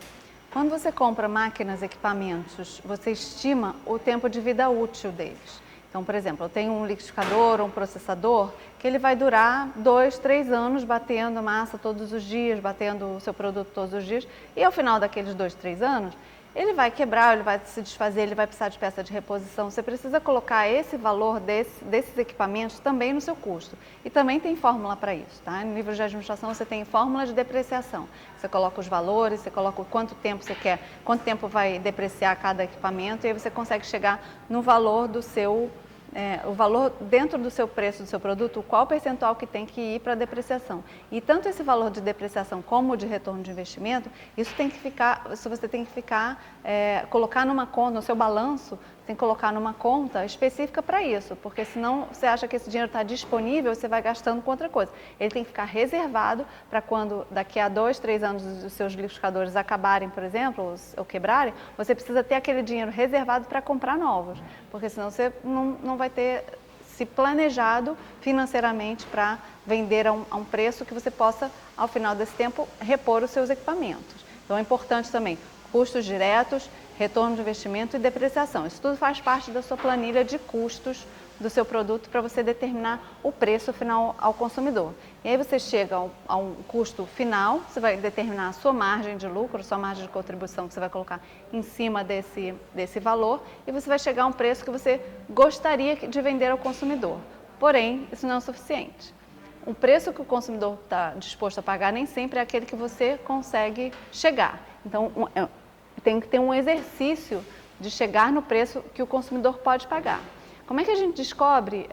Quando você compra máquinas, equipamentos, você estima o tempo de vida útil deles. Então, por exemplo, eu tenho um liquidificador ou um processador que ele vai durar 2, 3 anos batendo massa todos os dias, batendo o seu produto todos os dias, e ao final daqueles 2, 3 anos, ele vai quebrar, ele vai se desfazer, ele vai precisar de peça de reposição. Você precisa colocar esse valor desses equipamentos também no seu custo. E também tem fórmula para isso, tá? No livro de administração você tem fórmula de depreciação. Você coloca os valores, você coloca quanto tempo você quer, quanto tempo vai depreciar cada equipamento, e aí você consegue chegar no valor do seu o valor dentro do seu preço do seu produto, qual percentual que tem que ir para a depreciação. E tanto esse valor de depreciação como o de retorno de investimento, isso você tem que colocar numa conta, no seu balanço, tem que colocar numa conta específica para isso, porque senão você acha que esse dinheiro está disponível, você vai gastando com outra coisa. Ele tem que ficar reservado para quando daqui a 2, 3 anos os seus liquidificadores acabarem, por exemplo, ou quebrarem, você precisa ter aquele dinheiro reservado para comprar novos, porque senão você não vai ter se planejado financeiramente para vender a um preço que você possa, ao final desse tempo, repor os seus equipamentos. Então é importante também custos diretos, retorno de investimento e depreciação. Isso tudo faz parte da sua planilha de custos do seu produto para você determinar o preço final ao consumidor. E aí você chega a um custo final, você vai determinar a sua margem de lucro, a sua margem de contribuição que você vai colocar em cima desse valor, e você vai chegar a um preço que você gostaria de vender ao consumidor. Porém, isso não é o suficiente. O preço que o consumidor está disposto a pagar nem sempre é aquele que você consegue chegar. Então, tem que ter um exercício de chegar no preço que o consumidor pode pagar. Como é que a gente descobre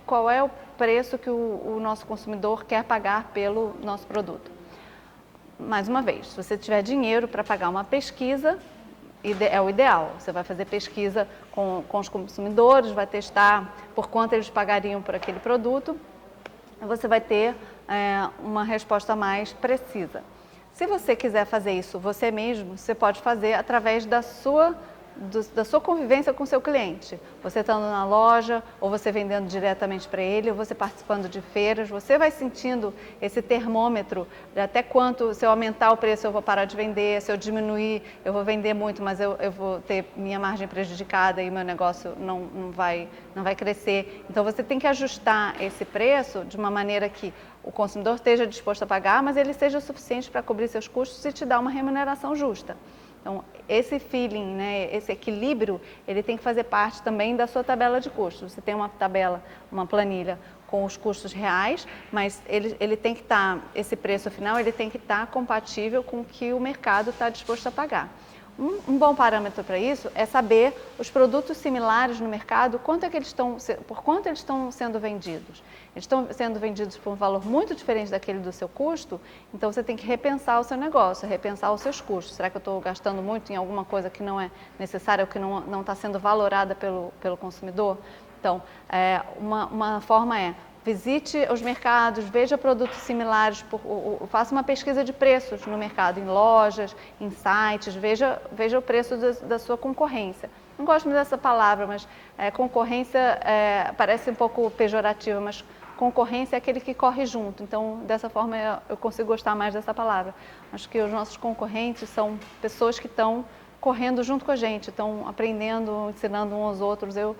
qual é o preço que o nosso consumidor quer pagar pelo nosso produto? Mais uma vez, se você tiver dinheiro para pagar uma pesquisa, é o ideal. Você vai fazer pesquisa com os consumidores, vai testar por quanto eles pagariam por aquele produto, e você vai ter uma resposta mais precisa. Se você quiser fazer isso você mesmo, você pode fazer através da sua convivência com o seu cliente. Você estando na loja, ou você vendendo diretamente para ele, ou você participando de feiras, você vai sentindo esse termômetro de até quanto, se eu aumentar o preço eu vou parar de vender, se eu diminuir eu vou vender muito, mas eu vou ter minha margem prejudicada e meu negócio não vai crescer. Então você tem que ajustar esse preço de uma maneira que o consumidor esteja disposto a pagar, mas ele seja suficiente para cobrir seus custos e te dar uma remuneração justa. Então, esse feeling, esse equilíbrio, ele tem que fazer parte também da sua tabela de custos. Você tem uma tabela, uma planilha com os custos reais, mas ele tem que estar, esse preço final, ele tem que estar compatível com o que o mercado está disposto a pagar. Um bom parâmetro para isso é saber os produtos similares no mercado, por quanto eles estão sendo vendidos. Eles estão sendo vendidos por um valor muito diferente daquele do seu custo, então você tem que repensar o seu negócio, repensar os seus custos. Será que eu estou gastando muito em alguma coisa que não é necessária ou que não está sendo valorada pelo consumidor? Então, uma forma visite os mercados, veja produtos similares, faça uma pesquisa de preços no mercado, em lojas, em sites, veja o preço da sua concorrência. Não gosto muito dessa palavra, mas concorrência parece um pouco pejorativa, mas concorrência é aquele que corre junto, então dessa forma eu consigo gostar mais dessa palavra. Acho que os nossos concorrentes são pessoas que estão correndo junto com a gente, estão aprendendo, ensinando uns aos outros. Eu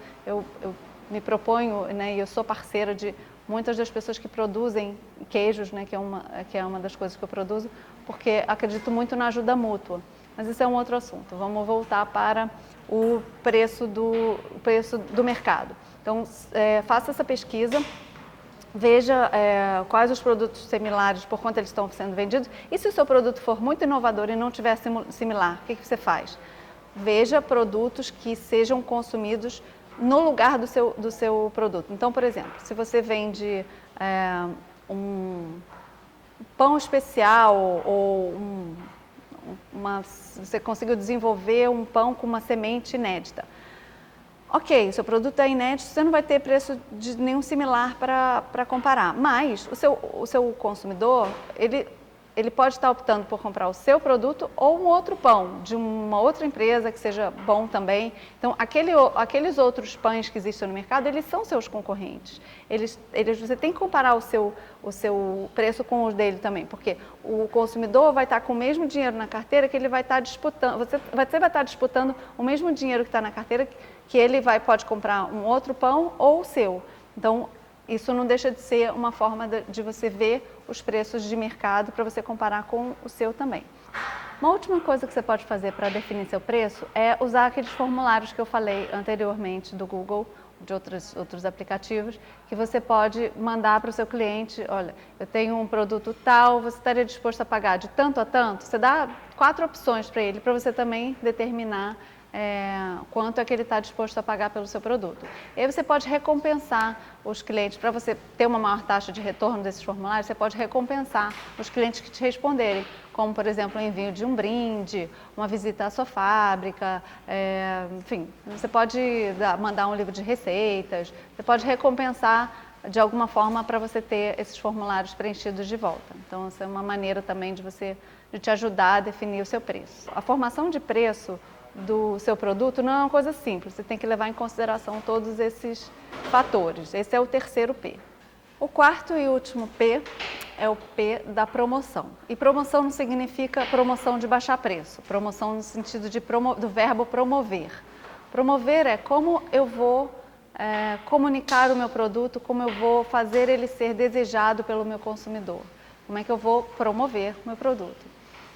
me proponho, e eu sou parceira de muitas das pessoas que produzem queijos, né, que é uma das coisas que eu produzo, porque acredito muito na ajuda mútua. Mas isso é um outro assunto. Vamos voltar para o preço do mercado. Então, faça essa pesquisa, veja quais os produtos similares, por quanto eles estão sendo vendidos. E se o seu produto for muito inovador e não tiver similar, o que você faz? Veja produtos que sejam consumidos no lugar do seu produto. Então, por exemplo, se você vende um pão especial ou você conseguiu desenvolver um pão com uma semente inédita. Ok, o seu produto é inédito, você não vai ter preço de nenhum similar para comparar, mas o seu consumidor, ele pode estar optando por comprar o seu produto ou um outro pão de uma outra empresa que seja bom também. Então, aqueles outros pães que existem no mercado, eles são seus concorrentes. Você tem que comparar o seu preço com o dele também, porque o consumidor vai estar com o mesmo dinheiro na carteira que ele vai estar disputando. Você vai estar disputando o mesmo dinheiro que está na carteira que ele pode comprar um outro pão ou o seu. Então, isso não deixa de ser uma forma de você ver os preços de mercado para você comparar com o seu também. Uma última coisa que você pode fazer para definir seu preço é usar aqueles formulários que eu falei anteriormente do Google, de outros aplicativos, que você pode mandar para o seu cliente, olha, eu tenho um produto tal, você estaria disposto a pagar de tanto a tanto? Você dá 4 opções para ele, para você também determinar quanto é que ele está disposto a pagar pelo seu produto. E aí você pode recompensar os clientes, para você ter uma maior taxa de retorno desses formulários, você pode recompensar os clientes que te responderem, como por exemplo o envio de um brinde, uma visita à sua fábrica, enfim, você pode mandar um livro de receitas, você pode recompensar de alguma forma para você ter esses formulários preenchidos de volta. Então essa é uma maneira também de te ajudar a definir o seu preço. A formação de preço do seu produto não é uma coisa simples, você tem que levar em consideração todos esses fatores. Esse é o terceiro P. O quarto e último P é o P da promoção. E promoção não significa promoção de baixar preço, promoção no sentido do verbo promover. Promover é como eu vou comunicar o meu produto, como eu vou fazer ele ser desejado pelo meu consumidor, como é que eu vou promover o meu produto.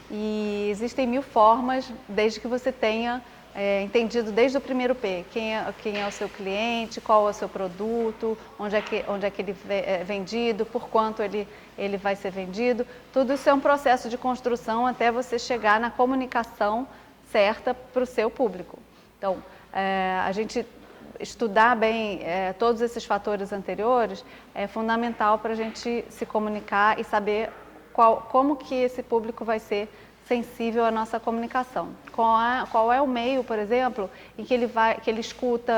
E existem 1000 formas, desde que você tenha entendido desde o primeiro P, quem é o seu cliente, qual é o seu produto, onde é que ele é vendido, por quanto ele vai ser vendido. Tudo isso é um processo de construção até você chegar na comunicação certa para o seu público. Então, a gente estudar bem todos esses fatores anteriores é fundamental para a gente se comunicar e saber como que esse público vai ser sensível à nossa comunicação. Qual é o meio, por exemplo, em que ele escuta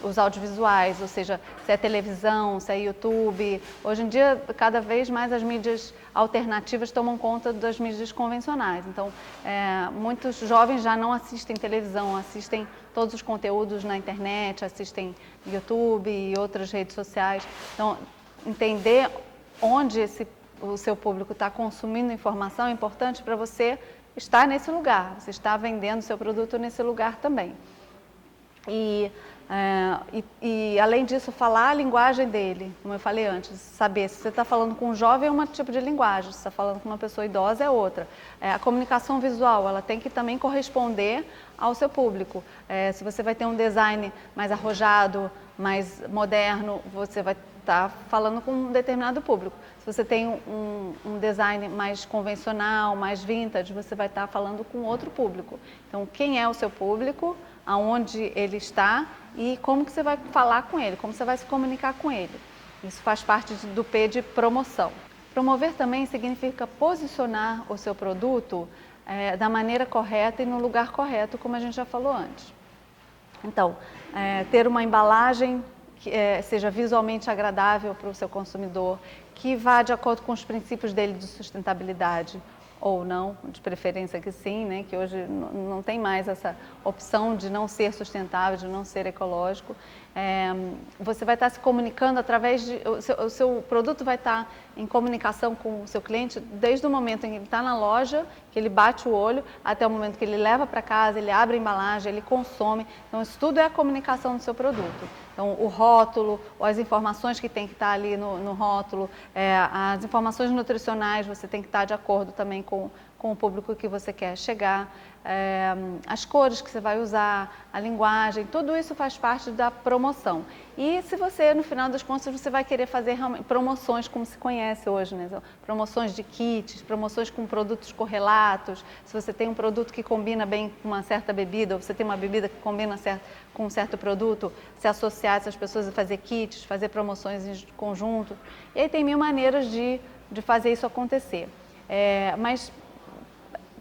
os audiovisuais, ou seja, se é televisão, se é YouTube. Hoje em dia, cada vez mais as mídias alternativas tomam conta das mídias convencionais. Então, muitos jovens já não assistem televisão, assistem todos os conteúdos na internet, assistem YouTube e outras redes sociais. Então, entender onde o seu público está consumindo informação é importante para você estar nesse lugar, você está vendendo seu produto nesse lugar também. E além disso, falar a linguagem dele, como eu falei antes, saber se você está falando com um jovem é um tipo de linguagem, se você está falando com uma pessoa idosa é outra. A comunicação visual, ela tem que também corresponder ao seu público. Se você vai ter um design mais arrojado, mais moderno, você vai estar falando com um determinado público. Se você tem um design mais convencional, mais vintage, você vai estar falando com outro público. Então, quem é o seu público, aonde ele está e como que você vai falar com ele, como você vai se comunicar com ele. Isso faz parte do P de promoção. Promover também significa posicionar o seu produto da maneira correta e no lugar correto, como a gente já falou antes. Então, ter uma embalagem que seja visualmente agradável para o seu consumidor, que vá de acordo com os princípios dele de sustentabilidade ou não, de preferência que sim, né? Que hoje não tem mais essa opção de não ser sustentável, de não ser ecológico. Você vai estar se comunicando através de... O seu produto vai estar em comunicação com o seu cliente desde o momento em que ele está na loja, que ele bate o olho, até o momento que ele leva para casa, ele abre a embalagem, ele consome. Então, isso tudo é a comunicação do seu produto. Então, o rótulo, as informações que tem que estar ali no rótulo, as informações nutricionais, você tem que estar de acordo também com o público que você quer chegar, as cores que você vai usar, a linguagem, tudo isso faz parte da promoção. E se você, no final das contas, você vai querer fazer realmente promoções como se conhece hoje, né? Promoções de kits, promoções com produtos correlatos, se você tem um produto que combina bem com uma certa bebida, ou você tem uma bebida que combina com um certo produto, se associar essas pessoas a fazer kits, fazer promoções em conjunto. E aí tem mil maneiras de fazer isso acontecer. Mas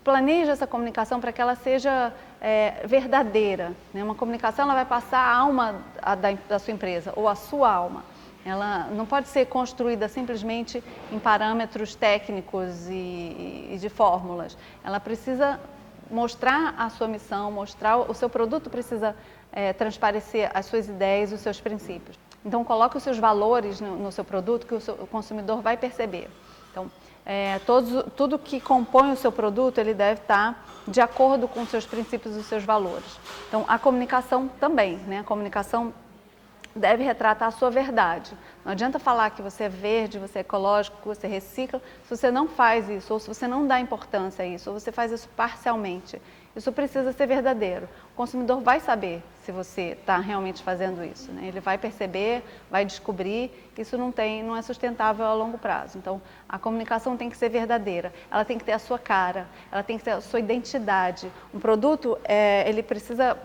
planeje essa comunicação para que ela seja verdadeira, né? Uma comunicação ela vai passar a alma da sua empresa, ou a sua alma. Ela não pode ser construída simplesmente em parâmetros técnicos e de fórmulas. Ela precisa mostrar a sua missão, mostrar o seu produto precisa transparecer as suas ideias, os seus princípios. Então, coloque os seus valores no seu produto que o consumidor vai perceber. Então, tudo que compõe o seu produto, ele deve estar de acordo com os seus princípios e os seus valores. Então, a comunicação também, né? A comunicação deve retratar a sua verdade. Não adianta falar que você é verde, você é ecológico, que você recicla, se você não faz isso, ou se você não dá importância a isso, ou você faz isso parcialmente. Isso precisa ser verdadeiro. O consumidor vai saber se você está realmente fazendo isso, né? Ele vai perceber, vai descobrir, isso não é sustentável a longo prazo. Então, a comunicação tem que ser verdadeira, ela tem que ter a sua cara, ela tem que ter a sua identidade. Um produto, ele precisa...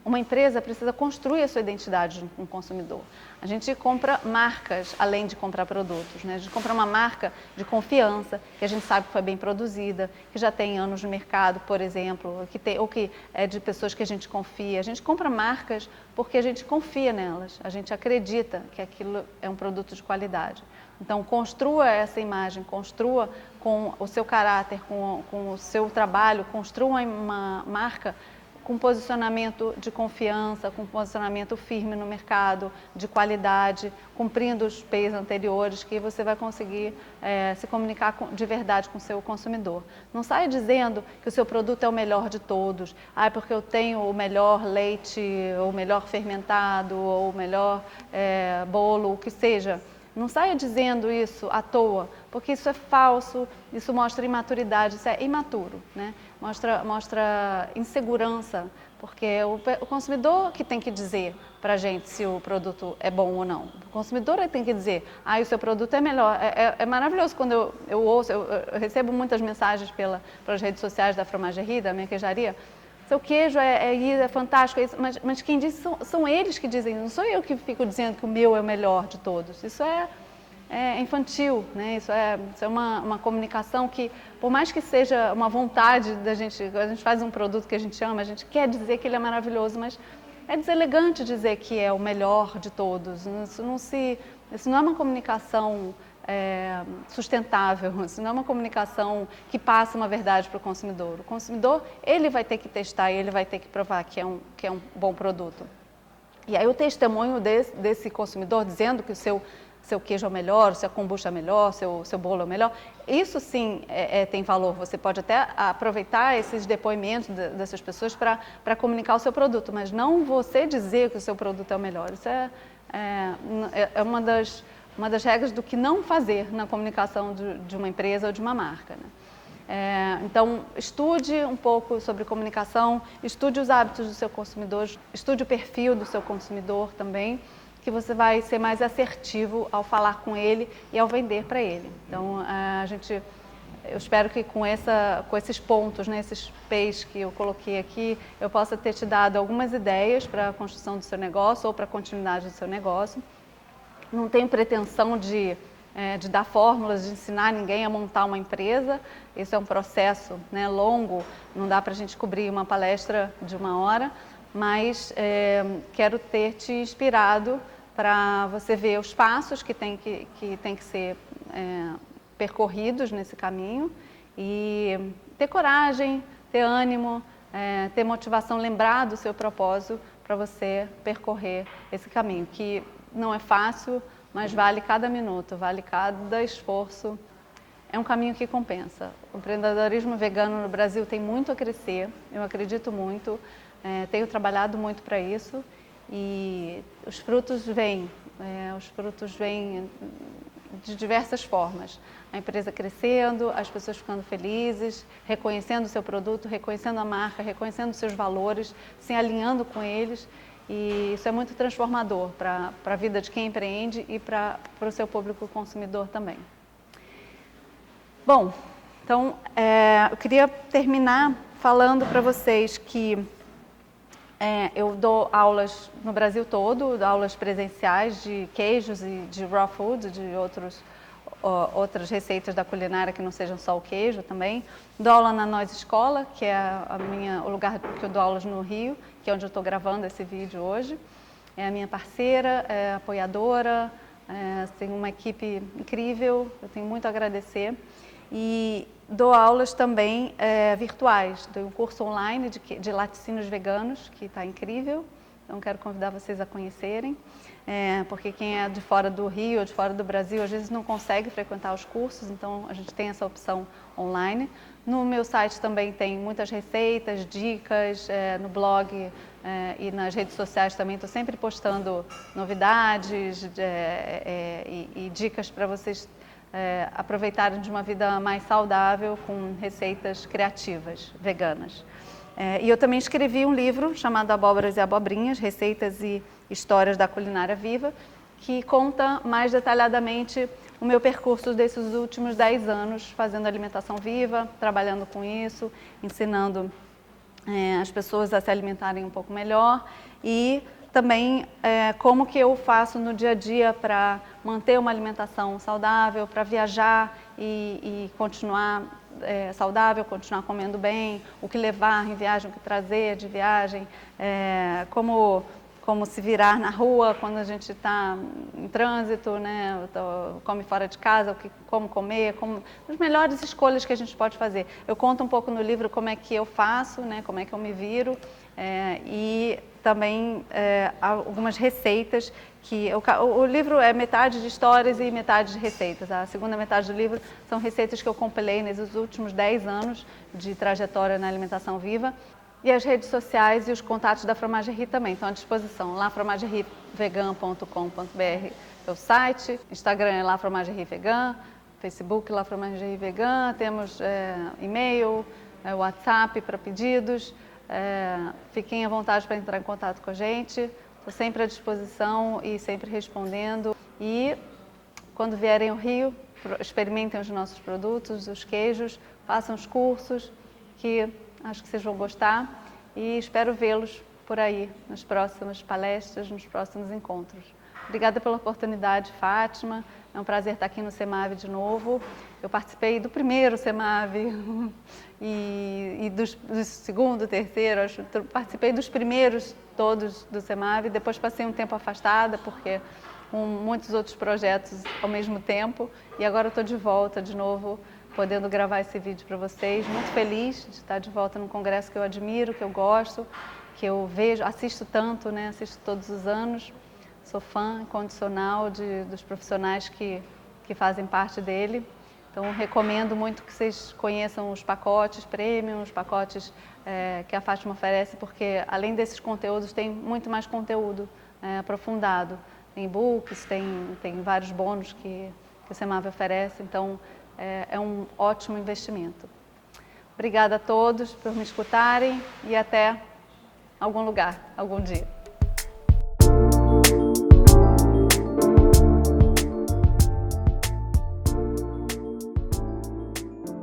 Uma empresa precisa construir a sua identidade com o consumidor. A gente compra marcas além de comprar produtos, né? A gente compra uma marca de confiança, que a gente sabe que foi bem produzida, que já tem anos no mercado, por exemplo, ou que é de pessoas que a gente confia. A gente compra marcas porque a gente confia nelas, a gente acredita que aquilo é um produto de qualidade. Então, construa essa imagem, construa com o seu caráter, com o seu trabalho, construa uma marca com posicionamento de confiança, com posicionamento firme no mercado, de qualidade, cumprindo os P's anteriores, que você vai conseguir se comunicar de verdade com o seu consumidor. Não saia dizendo que o seu produto é o melhor de todos, porque eu tenho o melhor leite, ou o melhor fermentado, ou o melhor bolo, o que seja. Não saia dizendo isso à toa, porque isso é falso, isso mostra imaturidade, isso é imaturo, né? Mostra insegurança, porque é o consumidor que tem que dizer para a gente se o produto é bom ou não. O consumidor tem que dizer, o seu produto é melhor. É maravilhoso quando eu ouço, eu recebo muitas mensagens pelas redes sociais da Fromagerie, da minha queijaria. Seu queijo é fantástico, mas quem diz são eles que dizem, não sou eu que fico dizendo que o meu é o melhor de todos. Isso é infantil, né? Isso é uma comunicação que, por mais que seja uma vontade a gente faz um produto que a gente ama, a gente quer dizer que ele é maravilhoso, mas é deselegante dizer que é o melhor de todos. Isso não é uma comunicação sustentável, isso não é uma comunicação que passa uma verdade para o consumidor. O consumidor, ele vai ter que testar e ele vai ter que provar que é um bom produto. E aí o testemunho desse consumidor dizendo que o seu queijo é o melhor, sua kombucha é melhor, seu bolo é o melhor, isso sim tem valor. Você pode até aproveitar esses depoimentos dessas pessoas para comunicar o seu produto, mas não você dizer que o seu produto é o melhor. Isso é uma das regras do que não fazer na comunicação de uma empresa ou de uma marca, né? Então, estude um pouco sobre comunicação, estude os hábitos do seu consumidor, estude o perfil do seu consumidor também, que você vai ser mais assertivo ao falar com ele e ao vender para ele. Então, eu espero que com esses pontos, né, esses P's que eu coloquei aqui, eu possa ter te dado algumas ideias para a construção do seu negócio ou para a continuidade do seu negócio. Não tenho pretensão de dar fórmulas, de ensinar ninguém a montar uma empresa. Isso é um processo, né, longo, não dá para a gente cobrir uma palestra de 1 hora, mas quero ter te inspirado para você ver os passos que tem que ser percorridos nesse caminho e ter coragem, ter ânimo, ter motivação, lembrar do seu propósito para você percorrer esse caminho, que não é fácil, mas vale cada minuto, vale cada esforço. É um caminho que compensa. O empreendedorismo vegano no Brasil tem muito a crescer, eu acredito muito, tenho trabalhado muito para isso e os frutos vêm de diversas formas. A empresa crescendo, as pessoas ficando felizes, reconhecendo o seu produto, reconhecendo a marca, reconhecendo os seus valores, se alinhando com eles. E isso é muito transformador para a vida de quem empreende e para o seu público consumidor também. Bom, então eu queria terminar falando para vocês que eu dou aulas no Brasil todo, dou aulas presenciais de queijos e de raw food, de outras receitas da culinária que não sejam só o queijo também. Dou aula na Nós Escola, que é o lugar que eu dou aulas no Rio, que é onde eu estou gravando esse vídeo hoje. É a minha parceira, é apoiadora, tem uma equipe incrível, eu tenho muito a agradecer. E dou aulas também virtuais, dou um curso online de laticínios veganos, que está incrível, então quero convidar vocês a conhecerem, porque quem é de fora do Rio ou de fora do Brasil, às vezes não consegue frequentar os cursos, então a gente tem essa opção online. No meu site também tem muitas receitas, dicas, no blog e nas redes sociais também estou sempre postando novidades e dicas para vocês aproveitarem de uma vida mais saudável com receitas criativas, veganas. E eu também escrevi um livro chamado Abóboras e Abobrinhas, Receitas e Histórias da Culinária Viva, que conta mais detalhadamente o meu percurso desses últimos 10 anos fazendo alimentação viva, trabalhando com isso, ensinando as pessoas a se alimentarem um pouco melhor e também como que eu faço no dia a dia para manter uma alimentação saudável, para viajar e continuar saudável, continuar comendo bem, o que levar em viagem, o que trazer de viagem, como se virar na rua quando a gente está em trânsito, né? Come fora de casa, como comer, as melhores escolhas que a gente pode fazer. Eu conto um pouco no livro como é que eu faço, né? Como é que eu me viro e também algumas receitas o livro é metade de histórias e metade de receitas. A segunda metade do livro são receitas que eu compilei nesses últimos 10 anos de trajetória na alimentação viva. E as redes sociais e os contatos da Fromagerie também estão à disposição. Lá fromagerievegan.com.br é o site, Instagram é lá Fromagerie Vegan, Facebook lá Fromagerie Vegan, temos e-mail, WhatsApp para pedidos. Fiquem à vontade para entrar em contato com a gente. Estou sempre à disposição e sempre respondendo. E quando vierem ao Rio, experimentem os nossos produtos, os queijos, façam os cursos, que acho que vocês vão gostar. E espero vê-los por aí, nas próximas palestras, nos próximos encontros. Obrigada pela oportunidade, Fátima. É um prazer estar aqui no CEMAVE de novo. Eu participei do primeiro CEMAVE e do segundo, terceiro, participei dos primeiros todos do CEMAVE. Depois passei um tempo afastada, porque com muitos outros projetos ao mesmo tempo. E agora estou de volta de novo, podendo gravar esse vídeo para vocês. Muito feliz de estar de volta num congresso que eu admiro, que eu gosto, que eu vejo, assisto tanto, né? Assisto todos os anos. Sou fã incondicional dos profissionais que fazem parte dele. Então, recomendo muito que vocês conheçam os pacotes premium, os pacotes que a Fátima oferece, porque além desses conteúdos, tem muito mais conteúdo aprofundado. Tem e-books, tem vários bônus que o CEMAVE oferece, então é um ótimo investimento. Obrigada a todos por me escutarem e até algum lugar, algum dia.